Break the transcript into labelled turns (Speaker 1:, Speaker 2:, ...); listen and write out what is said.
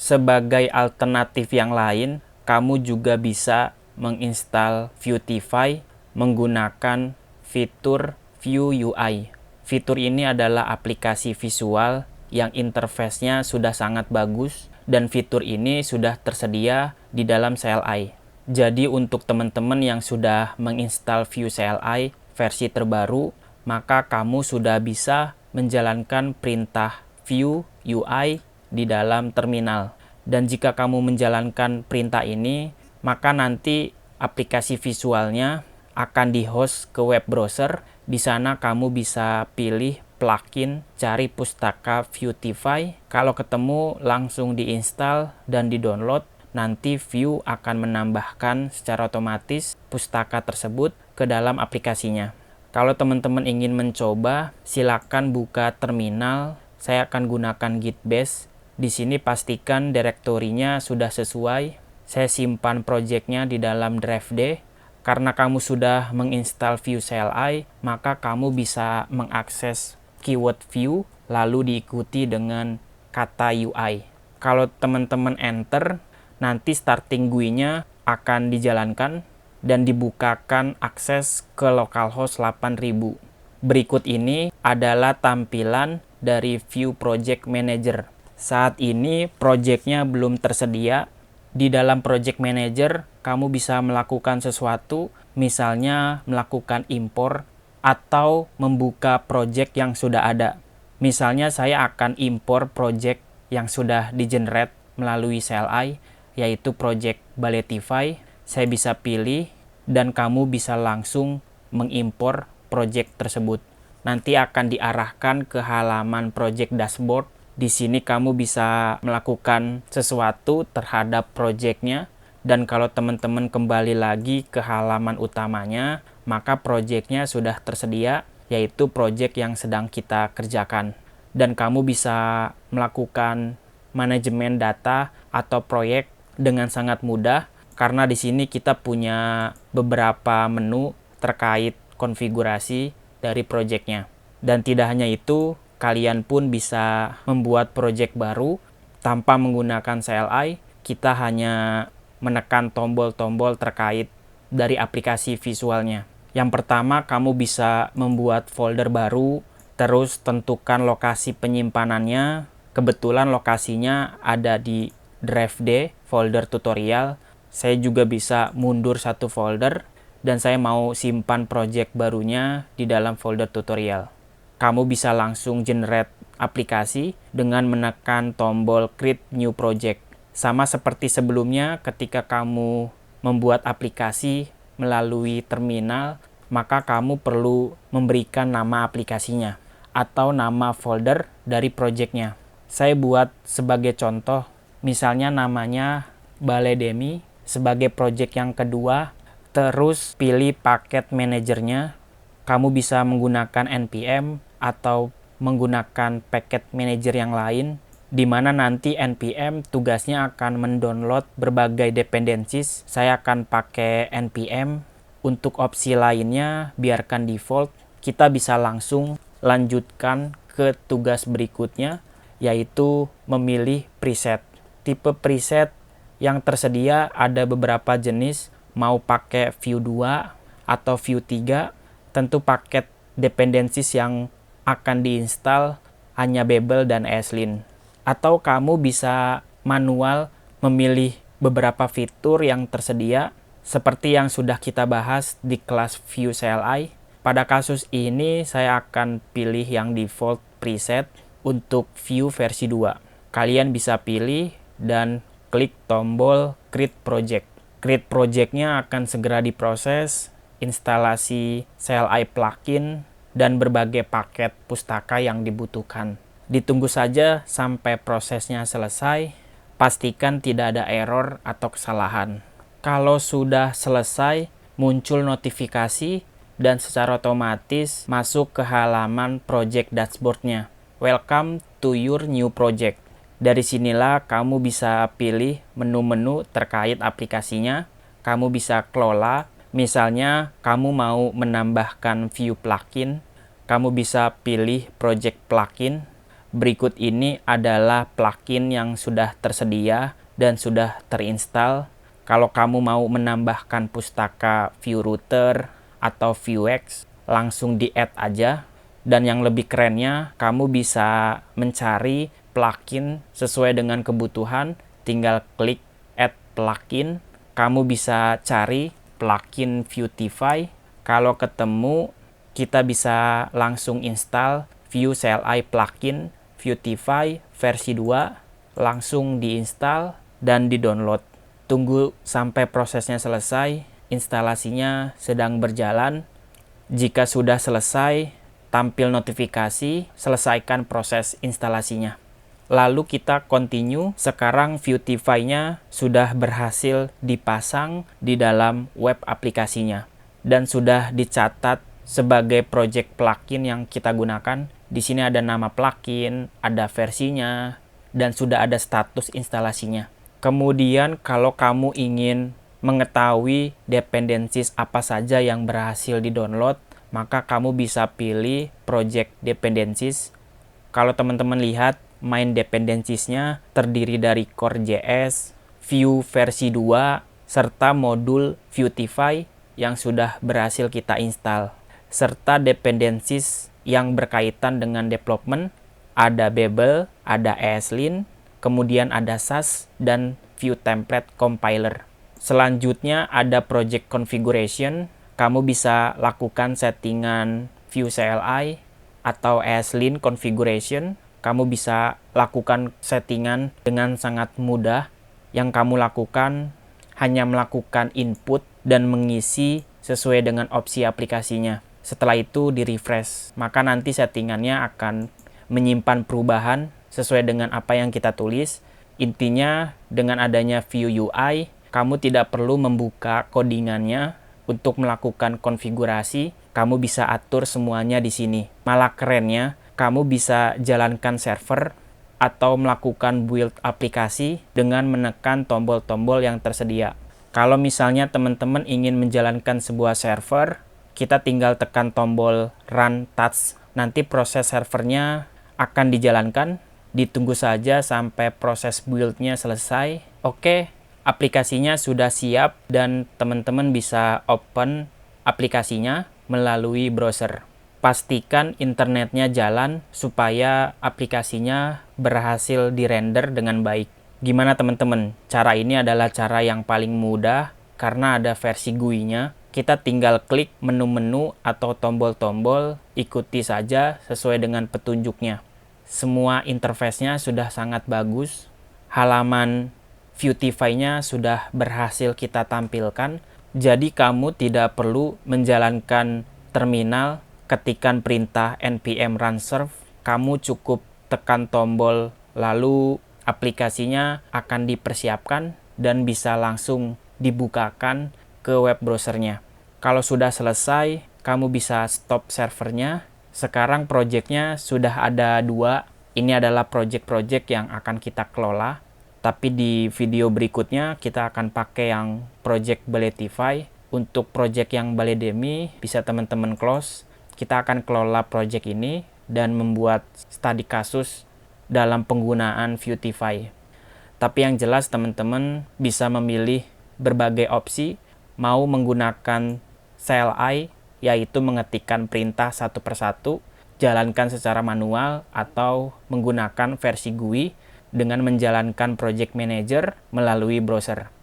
Speaker 1: Sebagai alternatif yang lain, kamu juga bisa menginstal Vuetify menggunakan fitur Vue UI. Fitur ini adalah aplikasi visual yang interface-nya sudah sangat bagus dan fitur ini sudah tersedia di dalam CLI. Jadi untuk teman-teman yang sudah menginstal Vue CLI versi terbaru, maka kamu sudah bisa menjalankan perintah Vue UI di dalam terminal. Dan jika kamu menjalankan perintah ini, maka nanti aplikasi visualnya akan di-host ke web browser. Di sana kamu bisa pilih plugin, cari pustaka Vuetify. Kalau ketemu, langsung diinstal dan di-download. Nanti Vue akan menambahkan secara otomatis pustaka tersebut ke dalam aplikasinya. Kalau teman-teman ingin mencoba, silakan buka terminal. Saya akan gunakan Git Bash. Di sini pastikan direktorinya sudah sesuai. Saya simpan projectnya di dalam drive D. Karena kamu sudah menginstal Vue CLI, maka kamu bisa mengakses keyword Vue lalu diikuti dengan kata UI. Kalau teman-teman enter, nanti starting GUI-nya akan dijalankan dan dibukakan akses ke localhost 8000. Berikut ini adalah tampilan dari Vue Project Manager. Saat ini projectnya belum tersedia. Di dalam Project Manager, kamu bisa melakukan sesuatu, misalnya melakukan impor atau membuka project yang sudah ada. Misalnya saya akan impor project yang sudah di-generate melalui CLI, yaitu project Balletify. Saya bisa pilih dan kamu bisa langsung mengimpor project tersebut. Nanti akan diarahkan ke halaman project dashboard. Di sini kamu bisa melakukan sesuatu terhadap projectnya, dan kalau teman-teman kembali lagi ke halaman utamanya, maka projectnya sudah tersedia, yaitu project yang sedang kita kerjakan. Dan kamu bisa melakukan manajemen data atau proyek dengan sangat mudah, karena di sini kita punya beberapa menu terkait konfigurasi dari projectnya. Dan tidak hanya itu, kalian pun bisa membuat project baru tanpa menggunakan CLI. Kita hanya menekan tombol-tombol terkait dari aplikasi visualnya. Yang pertama, kamu bisa membuat folder baru, terus tentukan lokasi penyimpanannya. Kebetulan lokasinya ada di drive D, folder tutorial. Saya juga bisa mundur satu folder, dan saya mau simpan project barunya di dalam folder tutorial. Kamu bisa langsung generate aplikasi dengan menekan tombol Create New Project. Sama seperti sebelumnya, ketika kamu membuat aplikasi melalui terminal, maka kamu perlu memberikan nama aplikasinya atau nama folder dari projectnya. Saya buat sebagai contoh, misalnya namanya Balledemi sebagai project yang kedua, terus pilih paket manajernya. Kamu bisa menggunakan npm atau menggunakan paket manager yang lain, di mana nanti npm tugasnya akan mendownload berbagai dependencies. Saya akan pakai npm. Untuk opsi lainnya, biarkan default. Kita bisa langsung lanjutkan ke tugas berikutnya, yaitu memilih preset. Tipe preset yang tersedia ada beberapa jenis, mau pakai Vue 2 atau Vue 3. Tentu paket dependencies yang akan diinstal hanya Babel dan ESLint. Atau kamu bisa manual memilih beberapa fitur yang tersedia, seperti yang sudah kita bahas di kelas Vue CLI. Pada kasus ini saya akan pilih yang default preset untuk Vue versi 2. Kalian bisa pilih dan klik tombol Create Project. Create Project-nya akan segera diproses, instalasi CLI plugin, dan berbagai paket pustaka yang dibutuhkan. Ditunggu saja sampai prosesnya selesai, pastikan tidak ada error atau kesalahan. Kalau sudah selesai, muncul notifikasi dan secara otomatis masuk ke halaman project dashboard-nya. Welcome to your new project. Dari sinilah kamu bisa pilih menu-menu terkait aplikasinya. Kamu bisa kelola. Misalnya, kamu mau menambahkan Vue plugin, kamu bisa pilih project plugin. Berikut ini adalah plugin yang sudah tersedia dan sudah terinstall. Kalau kamu mau menambahkan pustaka view router atau Vuex, langsung di-add aja. Dan yang lebih kerennya, kamu bisa mencari plugin sesuai dengan kebutuhan. Tinggal klik add plugin. Kamu bisa cari plugin Vuetify. Kalau ketemu, kita bisa langsung install Vue CLI plugin Vuetify versi 2, langsung diinstal dan di-download. Tunggu sampai prosesnya selesai, instalasinya sedang berjalan. Jika sudah selesai, tampil notifikasi, selesaikan proses instalasinya. Lalu kita continue, sekarang Vuetify-nya sudah berhasil dipasang di dalam web aplikasinya. Dan sudah dicatat sebagai project plugin yang kita gunakan. Di sini ada nama plugin, ada versinya, dan sudah ada status instalasinya. Kemudian kalau kamu ingin mengetahui dependencies apa saja yang berhasil di-download, maka kamu bisa pilih project dependencies. Kalau teman-teman lihat, main dependencies-nya terdiri dari core.js, Vue versi 2, serta modul Vuetify yang sudah berhasil kita install. Serta dependencies yang berkaitan dengan development, ada Babel, ada ESLint, kemudian ada Sass, dan Vue Template Compiler. Selanjutnya ada project configuration, kamu bisa lakukan settingan Vue CLI atau ESLint configuration. Kamu bisa lakukan settingan dengan sangat mudah. Yang kamu lakukan hanya melakukan input dan mengisi sesuai dengan opsi aplikasinya. Setelah itu di-refresh, maka nanti settingannya akan menyimpan perubahan sesuai dengan apa yang kita tulis. Intinya, dengan adanya Vue UI, kamu tidak perlu membuka codingannya untuk melakukan konfigurasi. Kamu bisa atur semuanya di sini. Malah kerennya, kamu bisa jalankan server atau melakukan build aplikasi dengan menekan tombol-tombol yang tersedia. Kalau misalnya teman-teman ingin menjalankan sebuah server, kita tinggal tekan tombol Run Task. Nanti proses servernya akan dijalankan. Ditunggu saja sampai proses build-nya selesai. Oke, aplikasinya sudah siap dan teman-teman bisa open aplikasinya melalui browser. Pastikan internetnya jalan supaya aplikasinya berhasil di-render dengan baik. Gimana teman-teman? Cara ini adalah cara yang paling mudah karena ada versi GUI-nya. Kita tinggal klik menu-menu atau tombol-tombol, ikuti saja sesuai dengan petunjuknya. Semua interface-nya sudah sangat bagus. Halaman Vuetify-nya sudah berhasil kita tampilkan. Jadi kamu tidak perlu menjalankan terminal, ketikan perintah npm run serve. Kamu cukup tekan tombol, lalu aplikasinya akan dipersiapkan dan bisa langsung dibukakan ke web browsernya. Kalau sudah selesai, kamu bisa stop servernya. Sekarang projectnya sudah ada 2. Ini adalah project-project yang akan kita kelola. Tapi di video berikutnya kita akan pakai yang project Baletify. Untuk project yang Baledemi bisa teman-teman close. Kita akan kelola project ini dan membuat studi kasus dalam penggunaan Vuetify. Tapi yang jelas teman-teman bisa memilih berbagai opsi, mau menggunakan CLI, yaitu mengetikkan perintah satu persatu, jalankan secara manual, atau menggunakan versi GUI dengan menjalankan project manager melalui browser.